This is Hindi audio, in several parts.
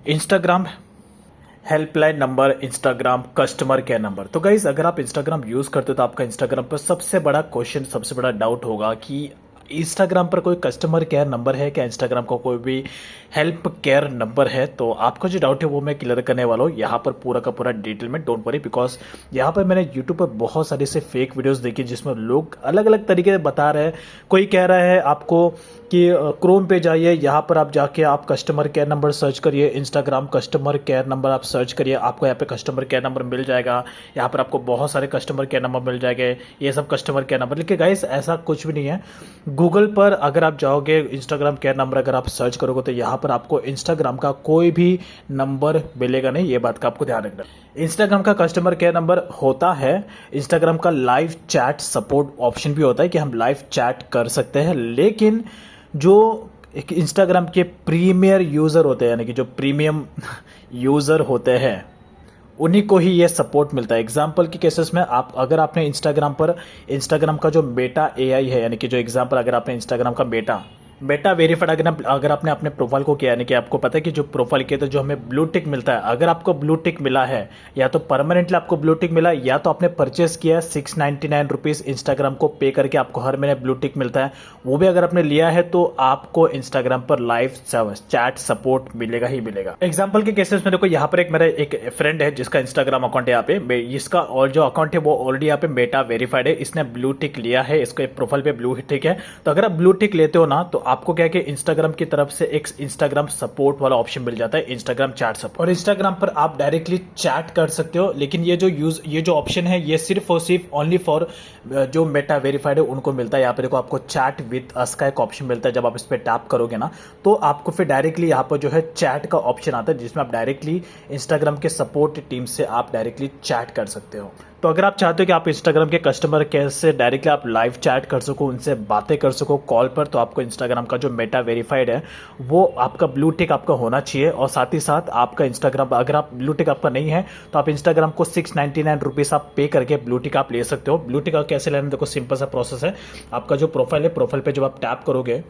Instagram helpline number, Instagram customer care number. तो गाइज अगर आप इंस्टाग्राम यूज़ करते हो तो आपका इंस्टाग्राम पर सबसे बड़ा क्वेश्चन, सबसे बड़ा डाउट होगा कि इंस्टाग्राम पर कोई कस्टमर केयर नंबर है क्या, इंस्टाग्राम का कोई भी हेल्प केयर नंबर है। तो आपका जो डाउट है वो मैं क्लियर करने वाला हूँ यहाँ पर पूरा का पूरा डिटेल में। डोंट वरी, बिकॉज यहाँ पर मैंने यूट्यूब पर बहुत सारे से फेक वीडियोस देखी जिसमें लोग अलग अलग तरीके से बता रहे हैं। कोई कह रहा है आपको कि क्रोम पे जाइए, यहाँ पर आप जाके आप कस्टमर केयर नंबर सर्च करिए, इंस्टाग्राम कस्टमर केयर नंबर आप सर्च करिए, आपको यहाँ पे कस्टमर केयर नंबर मिल जाएगा। यहाँ पर आपको बहुत सारे कस्टमर केयर नंबर मिल जाएंगे, ये सब कस्टमर केयर नंबर। लेकिन गाइस ऐसा कुछ भी नहीं है। गूगल पर अगर आप जाओगे, इंस्टाग्राम केयर नंबर अगर आप सर्च करोगे तो यहाँ पर आपको इंस्टाग्राम का कोई भी नंबर मिलेगा नहीं। ये बात का आपको ध्यान रखना। इंस्टाग्राम का कस्टमर केयर नंबर होता है, इंस्टाग्राम का लाइव चैट सपोर्ट ऑप्शन भी होता है कि हम लाइव चैट कर सकते हैं। लेकिन जो एक इंस्टाग्राम के प्रीमियर यूज़र होते हैं, यानी कि जो प्रीमियम यूज़र होते हैं, उन्हीं को ही ये सपोर्ट मिलता है। एग्जाम्पल के केसेस में आप अगर आपने इंस्टाग्राम का जो मेटा एआई है, यानी कि जो एग्जाम्पल अगर आपने इंस्टाग्राम का बेटा वेरीफाइड अगर आपने अपने प्रोफाइल को किया, यानी कि आपको पता है कि जो प्रोफाइल किया तो जो हमें ब्लू टिक मिलता है, अगर आपको ब्लू टिक मिला है या तो परमानेंटली आपको ब्लू टिक मिला है या तो आपने परचेस किया है 699 रुपीज़ इंस्टाग्राम को पे करके आपको हर महीने ब्लू टिक मिलता है, वो भी अगर आपने लिया है तो आपको इंस्टाग्राम पर लाइव चैट सपोर्ट मिलेगा ही मिलेगा। एग्जाम्पल के केसेस में देखो, यहाँ पर एक मेरा एक फ्रेंड है जिसका इंस्टाग्राम अकाउंट है यहाँ पे, इसका और जो अकाउंट है वो ऑलरेडी यहाँ पे मेटा वेरीफाइड है, इसने ब्लू टिक लिया है, इसके प्रोफाइल पे ब्लू टिक है। तो अगर आप ब्लू टिक लेते हो ना तो आपको क्या कि इंस्टाग्राम की तरफ से एक इंस्टाग्राम सपोर्ट वाला ऑप्शन मिल जाता है, इंस्टाग्राम चैट सपोर्ट, और इंस्टाग्राम पर आप डायरेक्टली चैट कर सकते हो। लेकिन ये जो ऑप्शन है ये सिर्फ और सिर्फ ओनली फॉर जो मेटा वेरीफाइड है उनको मिलता है। यहाँ पे देखो आपको चैट विद अस का एक ऑप्शन मिलता है, जब आप इस पर टैप करोगे ना तो आपको फिर डायरेक्टली यहाँ पर जो है चैट का ऑप्शन आता है जिसमें आप डायरेक्टली इंस्टाग्राम के सपोर्ट टीम से आप डायरेक्टली चैट कर सकते हो। तो अगर आप चाहते हो कि आप इंस्टाग्राम के कस्टमर केयर से डायरेक्टली आप लाइव चैट कर सको, उनसे बातें कर सको कॉल पर, तो आपको इंस्टाग्राम का जो मेटा वेरीफाइड है वो आपका ब्लू टिक आपका होना चाहिए। और साथ ही साथ आपका इंस्टाग्राम, अगर आप ब्लू टिक आपका नहीं है तो आप इंस्टाग्राम को 699 रुपीज़ आप पे करके ब्लू टिक आप ले सकते हो। ब्लू टिक आप कैसे लेना, देखो सिंपल सा प्रोसेस है। आपका जो प्रोफाइल है, प्रोफाइल पे जब आप टैप करोगे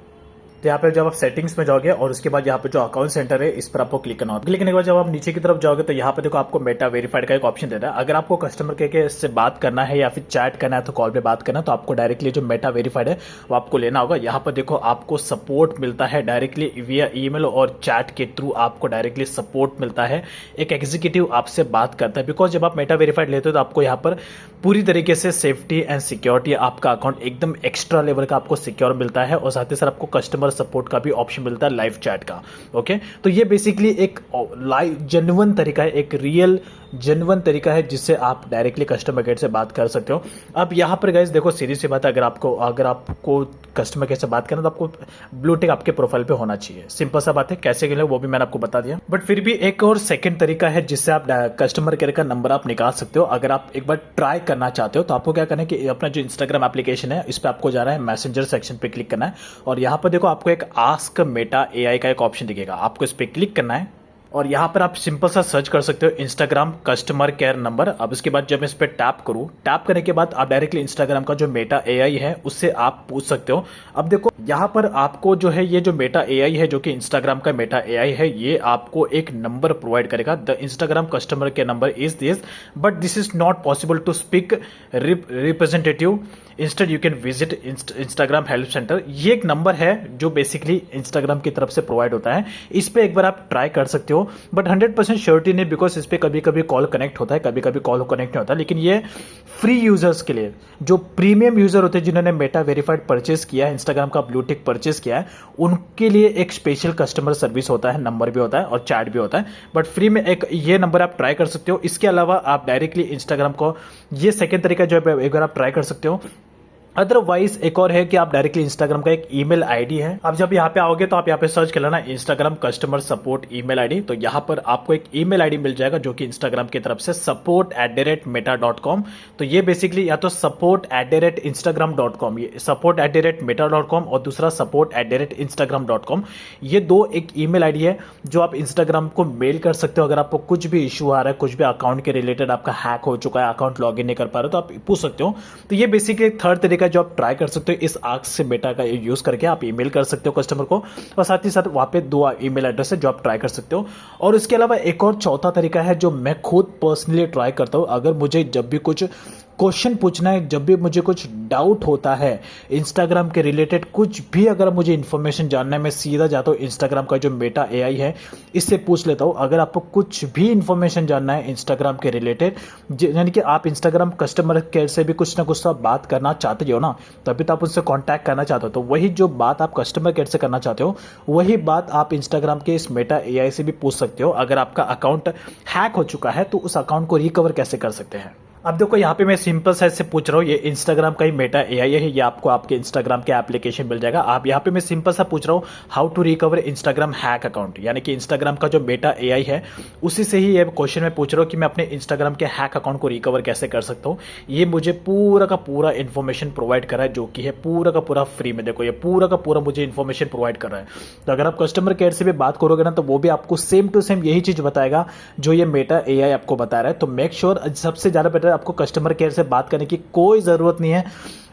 तो यहाँ पे जब आप सेटिंग्स में जाओगे और उसके बाद यहाँ पे जो अकाउंट सेंटर है इस पर आपको क्लिक करना होगा। क्लिक करने के बाद जब आप नीचे की तरफ जाओगे तो यहाँ पे देखो आपको मेटा वेरीफाइड का एक ऑप्शन देता है। अगर आपको कस्टमर केयर से बात करना है या फिर चैट करना है, तो कॉल पे बात करना है, तो आपको डायरेक्टली जो मेटा वेरीफाइड है वो आपको लेना होगा। यहाँ पर देखो आपको सपोर्ट मिलता है डायरेक्टली विया ईमेल और चैट के थ्रू, आपको डायरेक्टली सपोर्ट मिलता है। एक एग्जीक्यूटिव आपसे बात करता है, बिकॉज जब आप मेटा वेरीफाइड लेते हो तो आपको यहाँ पर पूरी तरीके से सेफ्टी एंड सिक्योरिटी, आपका अकाउंट एकदम एक्स्ट्रा लेवल का आपको सिक्योर मिलता है। और साथ ही साथ आपको कस्टमर सपोर्ट का भी ऑप्शन मिलता है लाइव चैट का। ओके, तो ये बेसिकली एक लाइव जेन्युइन तरीका है, एक रियल जेन्युइन तरीका है जिससे आप डायरेक्टली कस्टमर केयर से बात कर सकते हो। अब यहाँ पर गाइस देखो, सीधी सी बात है, अगर आपको कस्टमर केयर से बात करना तो आपको ब्लू टिक आपके प्रोफाइल पे होना चाहिए। सिंपल सा बात है, कैसे के लिए वो भी मैंने आपको बता दिया। बट फिर भी एक और सेकंड तरीका है जिससे आप कस्टमर केयर का नंबर आप निकाल सकते हो। अगर आप एक बार ट्राई करना चाहते हो तो आपको क्या करना है कि अपना जो इंस्टाग्राम एप्लीकेशन है इस पर आपको जाना है, मैसेंजर सेक्शन पे क्लिक करना है और यहाँ पर देखो आपको एक आस्क मेटा एआई का एक ऑप्शन दिखेगा, आपको इस पर क्लिक करना है और यहाँ पर आप सिंपल सा सर्च कर सकते हो इंस्टाग्राम कस्टमर केयर नंबर। अब इसके बाद जब मैं इस पर टैप करूँ, टैप करने के बाद आप डायरेक्टली इंस्टाग्राम का जो मेटा एआई है उससे आप पूछ सकते हो। अब देखो यहाँ पर आपको जो है ये जो मेटा एआई है, जो कि इंस्टाग्राम का मेटा एआई है, ये आपको एक नंबर प्रोवाइड करेगा। The Instagram customer care number is this, but this is not possible to speak representative, instead you can visit Instagram help centre. ये एक नंबर है जो बेसिकली इंस्टाग्राम की तरफ से प्रोवाइड होता है। इस पे एक बार आप ट्राई कर सकते हो, बट 100% श्योरिटी नहीं, बिकॉज इस पे कभी कभी कॉल कनेक्ट होता है, कभी कभी कॉल कनेक्ट नहीं होता। लेकिन ये फ्री यूजर्स के लिए, जो प्रीमियम यूजर होते हैं जिन्होंने मेटा वेरीफाइड परचेस किया है, इंस्टाग्राम का ब्लू टिक परचेस किया है, उनके लिए एक स्पेशल कस्टमर सर्विस होता है, नंबर भी होता है और चैट भी होता है। बट फ्री में एक ये नंबर आप ट्राई कर सकते हो। इसके अलावा आप डायरेक्टली इंस्टाग्राम को, ये सेकेंड तरीका जो है एक बार आप ट्राई कर सकते हो। अदरवाइज एक और है कि आप डायरेक्टली इंस्टाग्राम का एक ईमेल आईडी है, आप जब यहाँ पे आओगे तो आप यहाँ पे सर्च कर लेना Instagram customer support email ID. तो यहाँ पर आपको एक ईमेल आईडी मिल जाएगा जो कि इंस्टाग्राम की तरफ से support@meta.com। तो ये बेसिकली या तो support@instagram.com, ये support@meta.com और दूसरा support@instagram.com। ये दो एक ईमेल आईडी है जो आप इंस्टाग्राम को मेल कर सकते हो। अगर आपको कुछ भी इशू आ रहा है, कुछ भी अकाउंट के रिलेटेड आपका हैक हो चुका है, अकाउंट लॉग इन नहीं कर पा रहे हो, तो आप पूछ सकते हो। तो ये बेसिकली थर्ड तरीका तरीका जो आप ट्राई कर सकते हो, इस आस्क से मेटा का यूज़ करके आप ईमेल कर सकते हो कस्टमर को, और साथ ही साथ वहाँ पे 2 ईमेल एड्रेस है जो आप ट्राई कर सकते हो। और इसके अलावा एक और चौथा तरीका है जो मैं खुद पर्सनली ट्राई करता हूँ। अगर मुझे जब भी कुछ क्वेश्चन पूछना है, जब भी मुझे कुछ डाउट होता है इंस्टाग्राम के रिलेटेड, कुछ भी अगर मुझे इन्फॉर्मेशन जानना है, मैं सीधा जाता हूँ इंस्टाग्राम का जो मेटा एआई है इससे पूछ लेता हूँ। अगर आपको कुछ भी इन्फॉर्मेशन जानना है इंस्टाग्राम के रिलेटेड, यानी कि आप इंस्टाग्राम कस्टमर केयर से भी कुछ ना कुछ तो बात करना चाहते हो ना, तभी तो आप उनसे कॉन्टैक्ट करना चाहते हो, तो वही जो बात आप कस्टमर केयर से करना चाहते हो वही बात आप इंस्टाग्राम के इस मेटा एआई से भी पूछ सकते हो। अगर आपका अकाउंट हैक हो चुका है तो उस अकाउंट को रिकवर कैसे कर सकते हैं। अब देखो यहाँ पे मैं सिंपल साइज से पूछ रहा हूँ, ये इंस्टाग्राम का ही मेटा एआई है, ये आपको आपके इंस्टाग्राम के एप्लीकेशन मिल जाएगा। आप यहाँ पे मैं सिंपल सा पूछ रहा हूँ how to recover Instagram hack account, यानी कि इंस्टाग्राम का जो मेटा एआई है उसी से ही ये क्वेश्चन मैं पूछ रहा हूँ कि मैं अपने इंस्टाग्राम के हैक अकाउंट को रिकवर कैसे कर सकता हूँ। ये मुझे पूरा का पूरा इन्फॉर्मेशन प्रोवाइड कर रहा है, जो कि है पूरा का पूरा फ्री में। देखो ये पूरा का पूरा मुझे इन्फॉर्मेशन प्रोवाइड कर रहा है। तो अगर आप कस्टमर केयर से भी बात करोगे ना तो वो भी आपको सेम टू सेम यही चीज बताएगा जो ये मेटा एआई आपको बता रहा है। तो मेक श्योर सबसे ज्यादा बेटर आपको कस्टमर केयर से बात करने की कोई जरूरत नहीं है।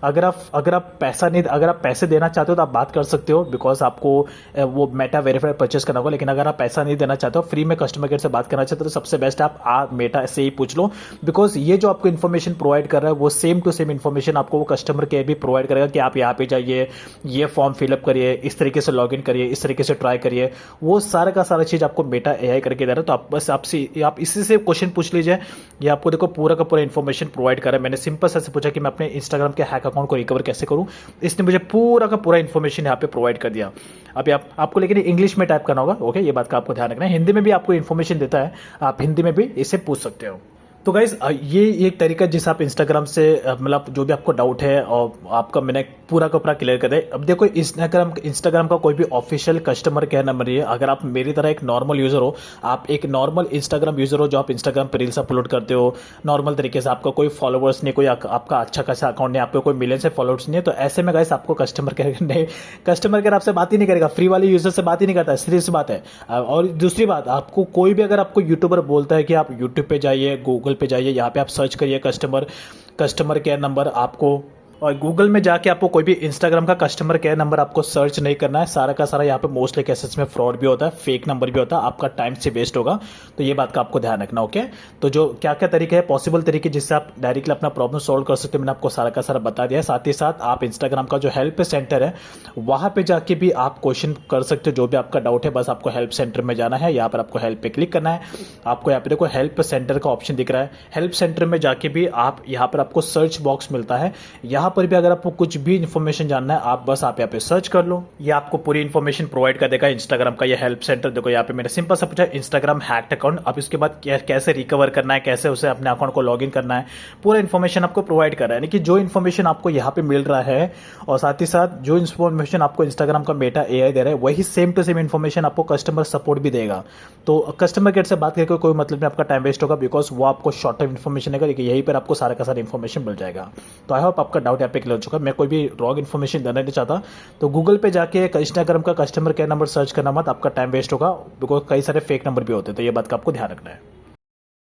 अगर आप पैसे देना चाहते हो तो आप बात कर सकते हो, बिकॉज आपको वो मेटा वेरीफाइड परचेस करना होगा। लेकिन अगर आप पैसा नहीं देना चाहते हो, फ्री में कस्टमर केयर से बात करना चाहते हो, तो सबसे बेस्ट आप मेटा से ही पूछ लो, बिकॉज ये जो आपको इन्फॉर्मेशन प्रोवाइड कर रहा है वो सेम टू सेम इन्फॉर्मेशन आपको वो कस्टमर केयर भी प्रोवाइड करेगा कि आप यहाँ पे जाइए, ये फॉर्म फिलअप करिए, इस तरीके से लॉग इन करिए, इस तरीके से ट्राई करिए। वो सारा का सारा चीज आपको मेटा एआई करके दे रहा है। तो आप बस आप इसी से क्वेश्चन पूछ लीजिए, ये आपको देखो पूरा का पूरा इन्फॉर्मेशन प्रोवाइड कर रहा है। मैंने सिंपल से पूछा कि मैं अपने इंस्टाग्राम के हैक अकाउंट को रिकवर कैसे करूं, इसने मुझे पूरा का पूरा इन्फॉर्मेशन यहाँ पे प्रोवाइड कर दिया। अभी आपको लेकिन इंग्लिश में टाइप करना होगा, ओके, ये बात का आपको ध्यान रखना है। हिंदी में भी आपको इन्फॉर्मेशन देता है, आप हिंदी में भी इसे पूछ सकते हो। तो गाइज ये एक तरीका जिससे आप इंस्टाग्राम से मतलब जो भी आपको डाउट है और आपका मैंने पूरा का पूरा क्लियर कर दिया। अब देखो इंस्टाग्राम का कोई भी ऑफिशियल कस्टमर केयर नंबर नहीं है। अगर आप मेरी तरह एक नॉर्मल यूजर हो, आप एक नॉर्मल इंस्टाग्राम यूजर हो जो आप इंस्टाग्राम पर रील्स अपलोड करते हो नॉर्मल तरीके से, आपका कोई फॉलोवर्स नहीं, कोई आपका अच्छा खासा अकाउंट नहीं, आपको कोई मिलियन से फॉलोवर्स नहीं है, तो ऐसे में गाइस आपको कस्टमर केयर आपसे बात ही नहीं करेगा, फ्री वाले यूजर से बात ही नहीं करता, सीरियस बात है। और दूसरी बात, आपको कोई भी अगर आपको यूट्यूबर बोलता है कि आप यूट्यूब पे जाइए, गूगल पे जाइए, यहाँ पे आप सर्च करिए कस्टमर केयर नंबर, आपको और गूगल में जाके आपको कोई भी इंस्टाग्राम का कस्टमर केयर नंबर आपको सर्च नहीं करना है। सारा का सारा यहाँ पे मोस्टली केसेस में फ्रॉड भी होता है, फेक नंबर भी होता है, आपका टाइम से वेस्ट होगा। तो ये बात का आपको ध्यान रखना, ओके। तो जो क्या क्या तरीके हैं, पॉसिबल तरीके जिससे आप डायरेक्टली अपना प्रॉब्लम सॉल्व कर सकते हो, मैंने आपको सारा का सारा बता दिया है। साथ ही साथ आप इंस्टाग्राम का जो हेल्प सेंटर है वहाँ पे जाके भी आप क्वेश्चन कर सकते हो, जो भी आपका डाउट है। बस आपको हेल्प सेंटर में जाना है, यहाँ पर आपको हेल्प पे क्लिक करना है। आपको यहाँ पे देखो हेल्प सेंटर का ऑप्शन दिख रहा है, हेल्प सेंटर में जाके भी आप यहाँ पर आपको सर्च बॉक्स मिलता है, यहाँ पर भी अगर आपको कुछ भी इन्फॉर्मेशन जानना है आप यहाँ पे सर्च कर लो, ये आपको पूरी इन्फॉर्मेशन प्रोवाइड कर देगा इंस्टाग्राम का ये हेल्प सेंटर। देखो यहाँ पे मैंने सिंपल सा पूछा इंस्टाग्राम हैक्ड अकाउंट, अब इसके बाद कैसे रिकवर करना है, कैसे उसे अपने अकाउंट को लॉगिन करना है, पूरा इन्फॉर्मेशन आपको प्रोवाइड कर रहा है। यानी कि जो इन्फॉर्मेशन आपको यहाँ पे मिल रहा है और साथ ही साथ जो इन्फॉर्मेशन आपको इंस्टाग्राम का मेटा एआई दे रहा है, वही सेम टू सेम इन्फॉर्मेशन आपको कस्टमर सपोर्ट भी देगा। तो कस्टमर केयर से बात करके कोई मतलब नहीं, आपका टाइम वेस्ट होगा, बिकॉज वो आपको शॉर्ट टर्म इन्फॉर्मेशन देगा, लेकिन यहीं पर आपको सारा का सारा इन्फॉर्मेशन मिल जाएगा। तो आई होप आपका डाउट यहाँ पे क्लियर हो चुका है। मैं कोई भी रॉन्ग इन्फॉर्मेशन देना नहीं चाहता, तो गूगल पे जाके इंस्टाग्राम का कस्टमर केयर नंबर सर्च करना मत, आपका टाइम वेस्ट होगा, बिकॉज कई सारे फेक नंबर भी होते हैं। तो ये बात का आपको ध्यान रखना है।